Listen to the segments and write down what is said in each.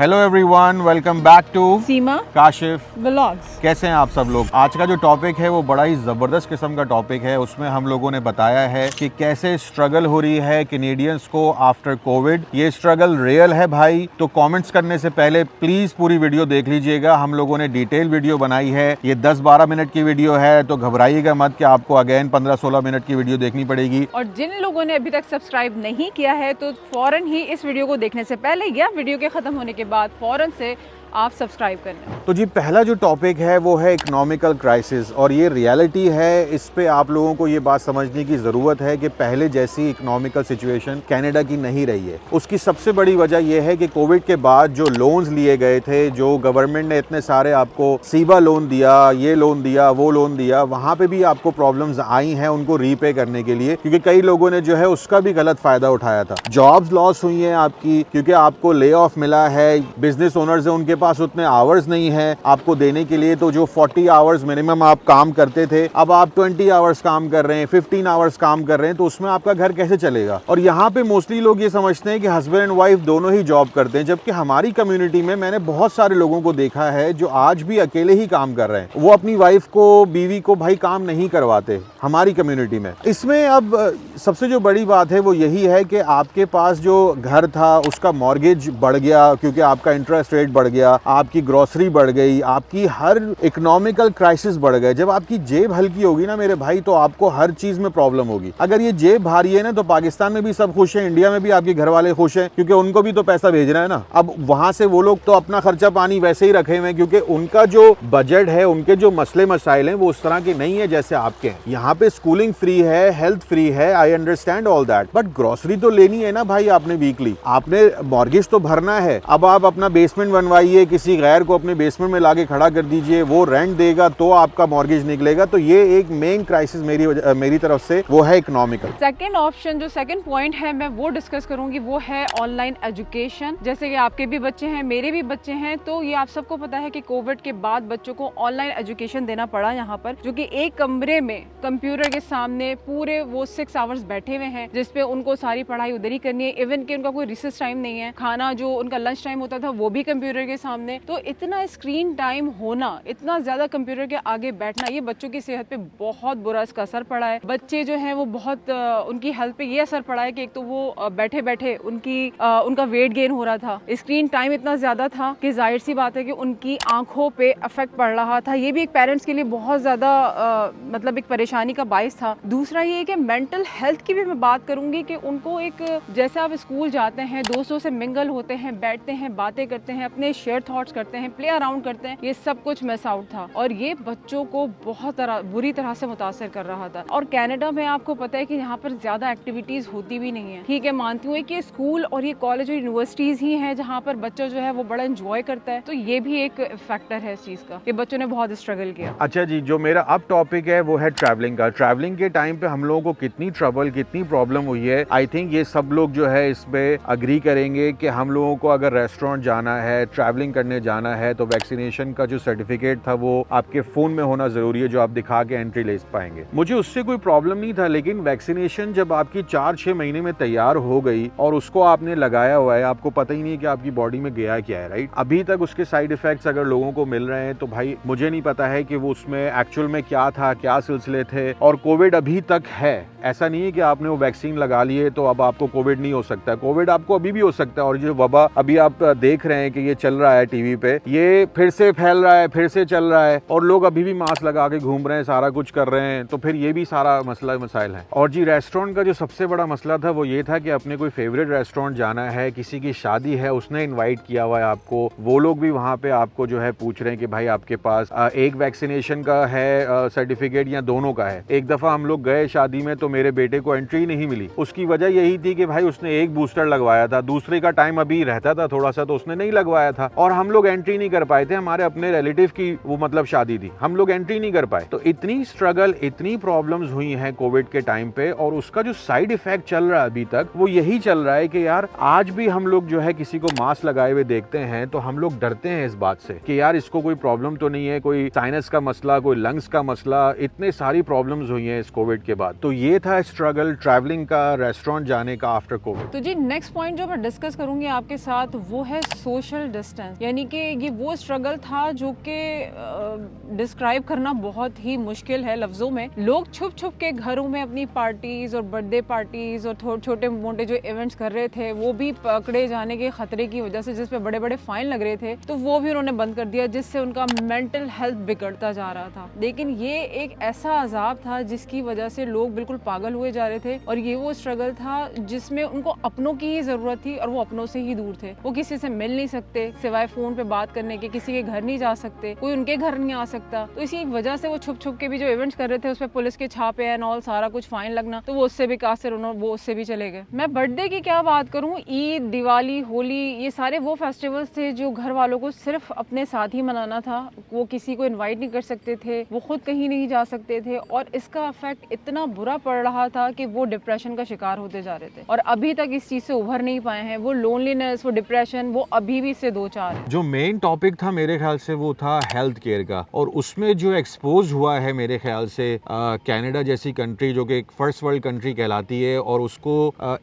Hello everyone, welcome back to Seema Kashif vlogs. कैसे हैं आप सब लोग। आज का जो टॉपिक है वो बड़ा ही ज़बरदस्त किस्म का टॉपिक है। उसमें हम लोगों ने बताया है कि कैसे स्ट्रगल हो रही है कैनेडियंस को आफ्टर कोविड। ये स्ट्रगल रियल है भाई। तो कमेंट्स करने से पहले प्लीज़ पूरी वीडियो देख लीजिएगा। हम लोगों ने डिटेल वीडियो बनाई है। ये 10-12 मिनट की वीडियो है, तो घबराइएगा मत कि आपको अगेन 15-16 मिनट की वीडियो देखनी पड़ेगी। और जिन लोगों ने अभी तक सब्सक्राइब नहीं किया है तो फौरन ही इस वीडियो को देखने से पहले या वीडियो के खत्म होने के बाद फौरन से आप सब्सक्राइब कर लें। तो जी पहला जो टॉपिक है वो है इकोनॉमिकल क्राइसिस, और ये रियलिटी है। इस पे आप लोगों को ये बात समझने की ज़रूरत है कि पहले जैसी इकोनॉमिकल सिचुएशन कनाडा की नहीं रही है। उसकी सबसे बड़ी वजह यह है कि कोविड के बाद जो लोन्स लिए गए थे, जो गवर्नमेंट ने इतने सारे आपको सीबा लोन दिया, ये लोन दिया, वो लोन दिया, वहाँ पे भी आपको प्रॉब्लम्स आई हैं उनको रीपे करने के लिए, क्योंकि कई लोगों ने जो है उसका भी गलत फ़ायदा उठाया था। जॉब्स लॉस हुई हैं आपकी, क्योंकि आपको ले ऑफ मिला है। बिजनेस ओनर्स हैं, उनके पास उतने आवर्स नहीं है आपको देने के लिए। तो जो 40 आवर्स मिनिमम आप काम करते थे, अब आप 20 आवर्स काम कर रहे हैं, 15 आवर्स काम कर रहे हैं, तो उसमें आपका घर कैसे चलेगा। और यहाँ पे मोस्टली लोग ये समझते हैं कि हस्बैंड एंड वाइफ दोनों ही जॉब करते हैं, जबकि हमारी कम्युनिटी में मैंने बहुत सारे लोगों को देखा है जो आज भी अकेले ही काम कर रहे हैं। वो अपनी वाइफ को, बीवी को भाई काम नहीं करवाते हमारी कम्युनिटी में। इसमें अब सबसे जो बड़ी बात है वो यही है कि आपके पास जो घर था उसका मॉर्गेज बढ़ गया, क्योंकि आपका इंटरेस्ट रेट बढ़ गया, आपकी ग्रोसरी बढ़ गई, आपकी हर इकोनॉमिकल क्राइसिस बढ़ गए। जब आपकी जेब हल्की होगी ना मेरे भाई, तो आपको हर चीज में प्रॉब्लम होगी। अगर ये जेब भारी है ना, तो पाकिस्तान में भी सब खुश हैं, इंडिया में भी आपके घर वाले खुश हैं, क्योंकि उनको भी तो पैसा भेजना है ना। अब वहां से वो लोग तो अपना खर्चा पानी वैसे ही रखे हुए हैं, क्योंकि उनका जो बजट है, उनके जो मसले मसाइल हैं, वो उस तरह के नहीं है जैसे आपके हैं। यहाँ पे स्कूलिंग फ्री है, हेल्थ फ्री है, I understand all that, but grocery तो लेनी है ना भाई आपने वीकली, आपने मॉर्गेज तो भरना है। अब आप अपना बेसमेंट बनवाइए, किसी गैर को अपने बेसमेंट में लाके खड़ा कर दीजिए, वो रेंट देगा तो आपका मॉर्गेज निकलेगा। तो ये एक मेन क्राइसिस मेरी तरफ से वो है इकोनॉमिकल। सेकंड ऑप्शन, जो सेकंड पॉइंट है, मैं वो डिस्कस करूंगी, वो है ऑनलाइन एजुकेशन। जैसे कि आपके भी बच्चे हैं, मेरे भी बच्चे हैं, तो ये आप सबको पता है कि कोविड के बाद बच्चों को ऑनलाइन एजुकेशन देना पड़ा यहाँ पर, जो कि एक कमरे में कंप्यूटर के सामने पूरे वो 6 आवर्स बैठे हुए हैं, जिसपे उनको सारी पढ़ाई उधर ही करनी है। इवन कि उनका कोई रिसेस टाइम नहीं है, खाना जो उनका लंच टाइम होता था वो भी कंप्यूटर के सामने। तो इतना स्क्रीन टाइम होना, इतना ज्यादा कंप्यूटर के आगे बैठना, ये बच्चों की सेहत पे बहुत बुरा इसका असर पड़ा है। बच्चे जो हैं वो बहुत उनकी हेल्थ पे ये असर पड़ा है कि एक तो वो बैठे बैठे उनका वेट गेन हो रहा था, स्क्रीन टाइम इतना ज्यादा था कि जाहिर सी बात है कि उनकी आंखों पे इफेक्ट पड़ रहा था। ये भी एक पेरेंट्स के लिए बहुत ज्यादा मतलब एक परेशानी का बाइस था। दूसरा ये कि मेंटल हेल्थ की भी मैं बात करूंगी कि उनको एक, जैसे आप स्कूल जाते हैं, दोस्तों से मिंगल होते हैं, बैठते हैं, बातें करते हैं, अपने शेयर थॉट्स करते हैं, प्ले अराउंड करते हैं, ये सब कुछ मिस आउट था, और ये बच्चों को बहुत बुरी तरह से मुतासर कर रहा था। और कनाडा में आपको पता है कि यहाँ पर ज्यादा एक्टिविटीज होती भी नहीं है। ठीक है, मानती हूँ कि स्कूल और ये कॉलेज और यूनिवर्सिटीज ही हैं जहाँ पर बच्चा जो है वो बड़ा एंजॉय करता है। तो ये भी एक फैक्टर है इस चीज का कि बच्चों ने बहुत स्ट्रगल किया। अच्छा जी, जो मेरा अब टॉपिक है वो है ट्रैवलिंग का। ट्रैवलिंग के टाइम पे हम लोगों को कितनी ट्रबल, कितनी प्रॉब्लम हुई है। आई थिंक ये सब लोग जो है इस पे अग्री करेंगे कि हम लोगों को अगर रेस्टोरेंट जाना है, ट्रैवलिंग करने जाना है, तो वैक्सीनेशन का जो सर्टिफिकेट था वो आपके फोन में होना जरूरी है, जो आप दिखा के एंट्री ले पाएंगे। मुझे उससे कोई प्रॉब्लम नहीं था, लेकिन वैक्सीनेशन जब आपकी 4-6 महीने में तैयार हो गई और उसको आपने लगाया हुआ है, आपको पता ही नहीं कि आपकी बॉडी में गया क्या है, राइट। अभी तक उसके साइड इफेक्ट्स अगर लोगों को मिल रहे हैं, तो भाई मुझे नहीं पता है कि वो उसमें एक्चुअल में क्या था, क्या सिलसिले थे। और कोविड अभी तक है, ऐसा नहीं है कि आपने वो वैक्सीन लगा लिए तो अब आपको कोविड नहीं हो सकता है। कोविड आपको अभी भी हो सकता है। और जो वबा अभी आप देख रहे हैं कि ये चल रहा है टीवी पे, ये फिर से फैल रहा है, फिर से चल रहा है, और लोग अभी भी मास्क लगा के घूम रहे हैं, सारा कुछ कर रहे हैं। तो फिर ये भी सारा मसाइल है। और जी रेस्टोरेंट का जो सबसे बड़ा मसला था वो ये था कि अपने कोई फेवरेट रेस्टोरेंट जाना है, किसी की शादी है, उसने इन्वाइट किया हुआ है आपको, वो लोग भी वहाँ पे आपको जो है पूछ रहे हैं कि भाई आपके पास एक वैक्सीनेशन का है सर्टिफिकेट या दोनों का है। एक दफा हम लोग गए शादी में, तो मेरे बेटे को एंट्री नहीं मिली। उसकी वजह यही थी कि भाई उसने एक बूस्टर लगवाया था, दूसरे का टाइम अभी रहता था थोड़ा सा, तो उसने नहीं लगवाया था। और हम लोग एंट्री नहीं कर पाए थे, हमारे अपने रिलेटिव की वो मतलब शादी थी, हम लोग एंट्री नहीं कर पाए। तो इतनी स्ट्रगल, इतनी प्रॉब्लम्स हुई हैं कोविड के टाइम पे, और उसका जो साइड इफेक्ट चल रहा है अभी तक वो यही चल रहा है कि यार आज भी हम लोग जो है किसी को मास्क लगाए हुए देखते हैं तो हम लोग डरते हैं इस बात से कि यार इसको कोई प्रॉब्लम तो नहीं है, कोई साइनस का मसला, कोई लंग्स का मसला। इतने सारी प्रॉब्लम्स हुई हैं इस कोविड के बाद। तो ये था स्ट्रगल ट्रैवलिंग का, रेस्टोरेंट जाने का आफ्टर कोविड। तो जी नेक्स्ट पॉइंट जो मैं डिस्कस करूंगी आपके साथ वो है सोशल डिस्टेंस, यानी कि ये वो स्ट्रगल था जो कि डिस्क्राइब करना बहुत ही मुश्किल है लफ्जों में। लोग छुप छुप के घरों में अपनी पार्टीज और बर्थडे पार्टीज और छोटे मोटे जो इवेंट्स कर रहे थे वो भी पकड़े जाने के खतरे की वजह से, जिस पे बड़े बड़े फाइन लग रहे थे, तो वो भी उन्होंने बंद कर दिया, जिससे उनका मेंटल हेल्थ बिगड़ता जा रहा था। लेकिन ये एक ऐसा अजाब था जिसकी वजह से लोग बिल्कुल पागल हुए जा रहे थे, और ये वो स्ट्रगल था जिसमें उनको अपनों की ही जरूरत थी और वो अपनों से ही दूर थे। वो किसी से मिल नहीं सकते सिवाय फोन पे बात करने के, किसी के घर नहीं जा सकते, कोई उनके घर नहीं आ सकता। तो इसी वजह से वो छुप छुप के भी जो इवेंट्स कर रहे थे उसपे पुलिस के छापे एंड ऑल सारा कुछ फाइन लगना, तो वो उससे भी कासिर, वो उससे भी चले गए। मैं बर्थडे की क्या बात करूं, ईद, दिवाली, होली, ये सारे वो फेस्टिवल्स थे जो घर वालों को सिर्फ अपने साथ ही मनाना था। वो किसी को इनवाइट नहीं कर सकते थे, वो खुद कहीं नहीं जा सकते थे, और इसका इफेक्ट इतना बुरा पड़ रहा था कि वो डिप्रेशन का शिकार होते जा रहे थे और अभी तक इस चीज से उभर नहीं पाए हैं। वो लोनलीनेस, वो डिप्रेशन, वो अभी भी इससे दो चार है। जो मेन टॉपिक था मेरे ख्याल से वो था हेल्थ केयर का, और उसमें जो एक्सपोज हुआ है मेरे ख्याल से कनाडा जैसी कंट्री जो कि एक फर्स्ट वर्ल्ड कंट्री कहलाती है, और उसको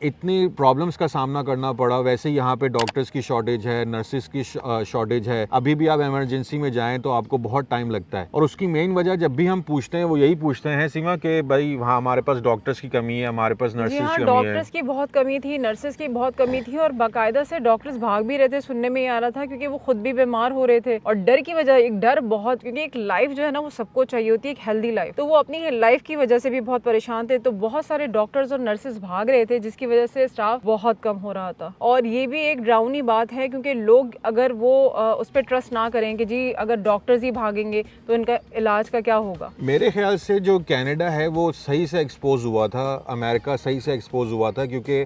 इतनी प्रॉब्लम्स का सामना करना पड़ा। वैसे यहाँ पे डॉक्टर्स की शॉर्टेज है, नर्सिस की शॉर्टेज है, अभी भी आप इमरजेंसी में जाएं तो आपको बहुत टाइम लगता है। और उसकी मेन वजह जब भी हम पूछते हैं वो यही पूछते हैं सीमा कि भाई वहाँ हमारे पास डॉक्टर्स की कमी है, हमारे पास नर्सिस की कमी है। डॉक्टर्स की बहुत कमी थी, नर्सेस की बहुत कमी थी, और बाकायदा से डॉक्टर्स भाग भी रहे थे, सुनने में आ रहा था, क्योंकि वो खुद भी बीमार हो रहे थे। और डर की वजह, एक डर बहुत, क्योंकि एक लाइफ जो है ना वो सबको चाहिए होती है, एक हेल्दी लाइफ, तो वो अपनी लाइफ की वजह से भी बहुत परेशान थे। तो बहुत सारे डॉक्टर्स और नर्सेस भाग रहे थे, जिसकी वजह से स्टाफ बहुत कम हो रहा था। और ये भी एक ड्राउनी बात है, क्योंकि लोग अगर वो उस पर ट्रस्ट ना करें कि जी अगर डॉक्टर्स ही भागेंगे तो इनका इलाज का क्या होगा। मेरे ख्याल से जो कनाडा है वो सही से एक्सपोज हुआ था, अमेरिका सही से एक्सपोज हुआ था, क्योंकि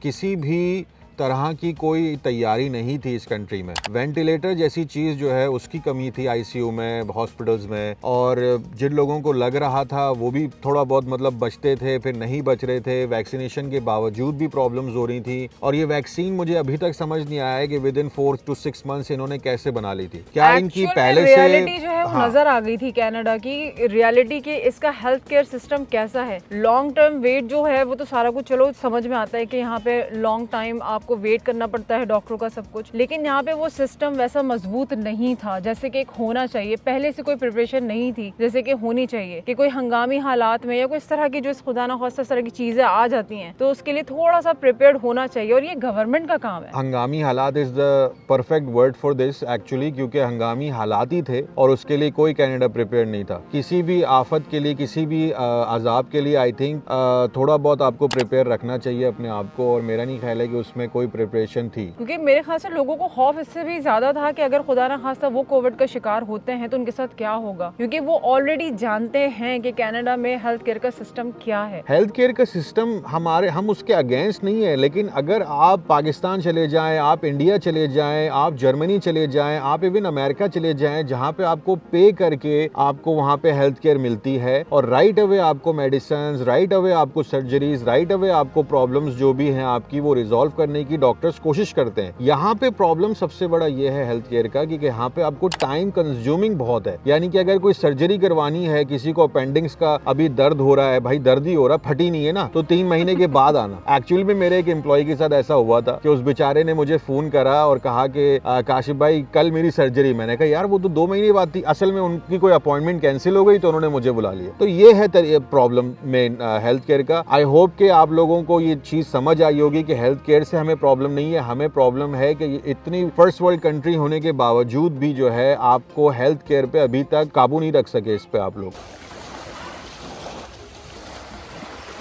किसी भी तरह की कोई तैयारी नहीं थी इस कंट्री में। वेंटिलेटर जैसी चीज़ जो है उसकी कमी थी आईसीयू में, हॉस्पिटल्स में, और जिन लोगों को लग रहा था वो भी थोड़ा बहुत मतलब बचते थे, फिर नहीं बच रहे थे। वैक्सीनेशन के बावजूद भी प्रॉब्लम्स हो रही थी, और ये वैक्सीन मुझे अभी तक समझ नहीं आया है कि विद इन 4 to 6 मंथ्स इन्होंने कैसे बना ली थी। क्या इनकी पहले से रियलिटी जो है वो नजर आ गई थी कनाडा की रियलिटी के, इसका हेल्थ केयर सिस्टम कैसा है। लॉन्ग टर्म वेट जो है वो तो सारा कुछ चलो समझ में आता है कि यहाँ पे लॉन्ग टाइम आपको वेट करना पड़ता है डॉक्टरों का सब कुछ, लेकिन यहाँ पे वो सिस्टम वैसा मजबूत नहीं था जैसे कि एक होना चाहिए। पहले से कोई प्रिपरेशन नहीं थी जैसे कि होनी चाहिए, कि कोई हंगामी हालात में या कोई इस तरह की जो खुदा ना खास्ता इस तरह की चीजें आ जाती हैं तो उसके लिए थोड़ा सा प्रिपेयर्ड होना चाहिए, और ये गवर्नमेंट का काम है। हंगामी हालात is the perfect word for this actually, क्योंकि हंगामी हालात ही थे और उसके लिए कोई कनाडा प्रिपेयर नहीं था। किसी भी आफत के लिए, किसी भी अजाब के लिए आई थिंक थोड़ा बहुत आपको प्रिपेयर रखना चाहिए अपने आप को, और मेरा नहीं ख्याल है कि उसमें कोई प्रिपरेशन थी। क्योंकि मेरे ख्याल से लोगों को खौफ इससे भी ज्यादा था कि अगर खुदा ना खास्ता वो कोविड का शिकार होते हैं तो उनके साथ क्या होगा, क्योंकि वो ऑलरेडी जानते हैं कि कनाडा में हेल्थ केयर का सिस्टम क्या है। हेल्थ केयर का सिस्टम हम उसके अगेंस्ट नहीं है, लेकिन अगर आप पाकिस्तान चले जाएं, आप इंडिया चले जाएं, आप जर्मनी चले जाएं, आप इवन अमेरिका चले जाएं, जहां पे आपको पे करके आपको वहां पे हेल्थ केयर मिलती है, और राइट अवे आपको मेडिसिन, राइट अवे आपको सर्जरीज, राइट अवे आपको प्रॉब्लम्स जो भी हैं आपकी वो रिजॉल्व करने की डॉक्टर्स कोशिश करते हैं। यहाँ पे प्रॉब्लम सबसे बड़ा ये है हेल्थ केयर का कि यहाँ पे आपको टाइम कंज्यूमिंग बहुत है। यानी कि अगर कोई सर्जरी करवानी है, किसी को अपेंडिक्स का अभी दर्द हो रहा है, भाई दर्द ही हो रहा, फटी नहीं है ना, तो 3 महीने के बाद आना। एक्चुअली में मेरे एक एम्प्लॉय के साथ ऐसा हुआ था कि उस बेचारे ने मुझे फोन करा और कहा कि काशिफ भाई कल मेरी सर्जरी। मैंने कहा यार वो तो 2 महीने बाद थी, असल में उनकी कोई अपॉइंटमेंट कैंसिल हो गई तो उन्होंने मुझे बुला लिया। तो ये है प्रॉब्लम में हेल्थ केयर का। आई होप कि आप लोगों को ये चीज समझ आई होगी कि हेल्थ केयर से हमें प्रॉब्लम नहीं है, हमें प्रॉब्लम है कि इतनी फर्स्ट वर्ल्ड कंट्री होने के बावजूद भी जो है आपको हेल्थ केयर पे अभी तक काबू नहीं रख सके इस पे आप लोग।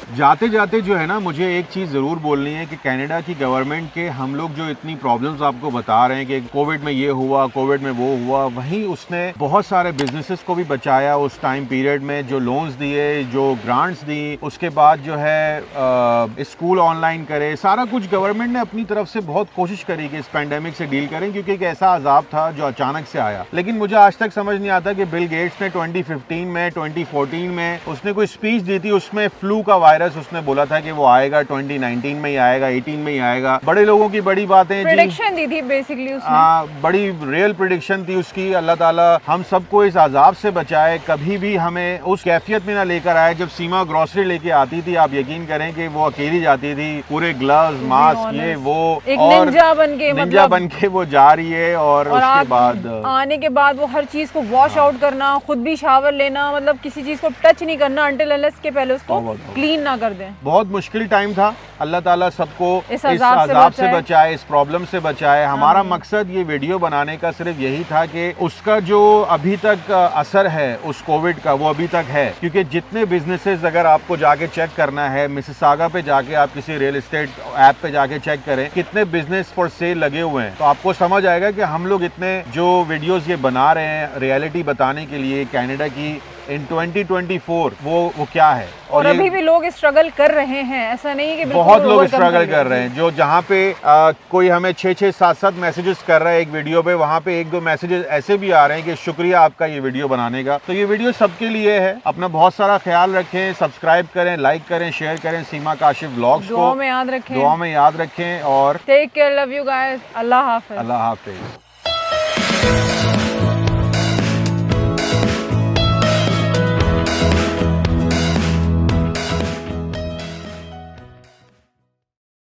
जाते जाते जो है ना, मुझे एक चीज़ ज़रूर बोलनी है कि कनाडा की गवर्नमेंट के हम लोग जो इतनी प्रॉब्लम्स आपको बता रहे हैं कि कोविड में ये हुआ, कोविड में वो हुआ, वहीं उसने बहुत सारे बिजनेसेस को भी बचाया उस टाइम पीरियड में, जो लोन्स दिए, जो ग्रांट्स दी, उसके बाद जो है स्कूल ऑनलाइन करे, सारा कुछ गवर्नमेंट ने अपनी तरफ से बहुत कोशिश करी कि इस पैंडेमिक से डील करें, क्योंकि एक ऐसा अजाब था जो अचानक से आया। लेकिन मुझे आज तक समझ नहीं आता कि बिल गेट्स ने 2015 में, 2014 में उसने कोई स्पीच दी थी, उसमें फ्लू का वायरस उसने बोला था कि वो आएगा 2019 में ही आएगा, 18 में ही आएगा। बड़े लोगों की बड़ी बातें प्रेडिक्शन दी थी बेसिकली उसने। बड़ी रियल प्रेडिक्शन थी उसकी। अल्लाह ताला हम सबको इस अजाब से बचाए, कभी भी हमें उस कैफियत में ना लेकर आए। जब सीमा ग्रोसरी लेके आती थी, आप यकीन करें कि वो अकेली जाती थी, पूरे ग्लव्स, मास्क, ये वो, एक और निंजा बन के वो जा रही है। और उसके बाद आने के बाद वो हर चीज को वॉश आउट करना, खुद भी शावर लेना, मतलब किसी चीज को टच नहीं करना अंटिल अनलेस के पहले उसको क्लीन ना कर दें। बहुत मुश्किल टाइम था। अल्लाह ताला सबको इस अजाब से बचाए, इस प्रॉब्लम से बचाए। हमारा मकसद ये वीडियो बनाने का सिर्फ यही था कि उसका जो अभी तक असर है उस कोविड का, वो अभी तक है। क्योंकि जितने बिजनेसेस अगर आपको जाके चेक करना है, मिसिसागा पे जाके आप किसी रियल एस्टेट ऐप पे जाके चेक करें कितने बिजनेस फॉर सेल लगे हुए हैं, तो आपको समझ आएगा कि हम लोग इतने जो वीडियोस ये बना रहे हैं रियलिटी बताने के लिए कनाडा की इन 2024 वो क्या है। और अभी भी लोग स्ट्रगल कर रहे हैं, ऐसा नहीं है कि बहुत लोग स्ट्रगल कर रहे हैं। जो जहाँ पे कोई हमें 6-6, 7-7 मैसेजेस कर रहा है एक वीडियो पे, वहाँ पे 1-2 मैसेजेस ऐसे भी आ रहे हैं कि शुक्रिया आपका ये वीडियो बनाने का। तो ये वीडियो सबके लिए है। अपना बहुत सारा ख्याल रखें, सब्सक्राइब करें, लाइक करें, शेयर करें सीमा काशिफ व्लॉग्स को, दुआ में याद रखें और take care, love you guys, अल्लाह हाफिज। अल्लाह हाफिज।